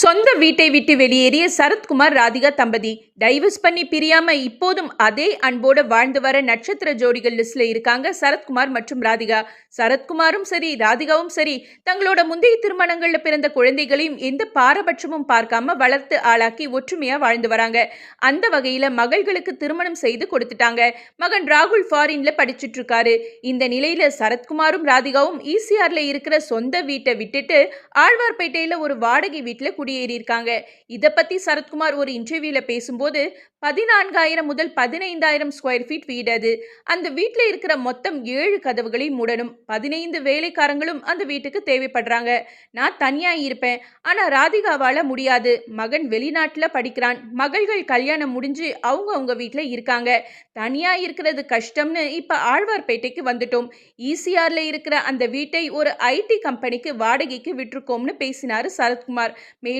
சொந்த வீட்டை விட்டு வெளியேறிய சரத்குமார் ராதிகா தம்பதி டைவர்ஸ் பண்ணி பிரியாம இப்போதும் அதே அன்போட வாழ்ந்து வர நட்சத்திர ஜோடிகள் லிஸ்ட்ல இருக்காங்க சரத்குமார் மற்றும் ராதிகா. சரத்குமாரும் சரி ராதிகாவும் சரி தங்களோட முந்தைய திருமணங்கள்ல பிறந்த குழந்தைகளையும் எந்த பாரபட்சமும் பார்க்காம வளர்த்து ஆளாக்கி ஒற்றுமையா வாழ்ந்து வராங்க. அந்த வகையில மகள்களுக்கு திருமணம் செய்து கொடுத்துட்டாங்க. மகன் ராகுல் ஃபாரின்ல படிச்சுட்டு இருக்காரு. இந்த நிலையில சரத்குமாரும் ராதிகாவும் ஈசிஆர்ல இருக்கிற சொந்த வீட்டை விட்டுட்டு ஆழ்வார்பேட்டையில ஒரு வாடகை வீட்டுல குடியேறியிருக்காங்க. இதை பத்தி சரத்குமார் ஒரு இன்டர்வியூல பேசும்போது 14,000 முதல் 15,000 ஸ்கொயர் ஃபீட் வீடு அது. அந்த வீட்டில் இருக்கிற மொத்தம் 7 கதவுகளையும் மூடணும். 15 வேலைக்காரங்களும் அந்த வீட்டுக்கு தேவைப்படுறாங்க. நான் தனியா இருப்பேன். ஆனா ராதிகாவால முடியாது. மகன் வெளிநாட்டுல படிக்கிறான். மகள்கள் கல்யாணம் முடிஞ்சு அவங்க வீட்டில் இருக்காங்க. தனியா இருக்கிறது கஷ்டம்னு இப்ப ஆழ்வார்பேட்டைக்கு வந்துட்டோம். ஈசிஆர்ல இருக்கிற அந்த வீட்டை ஒரு ஐடி கம்பெனிக்கு வாடகைக்கு விட்டுருக்கோம்னு பேசினாரு சரத்குமார். மேலும்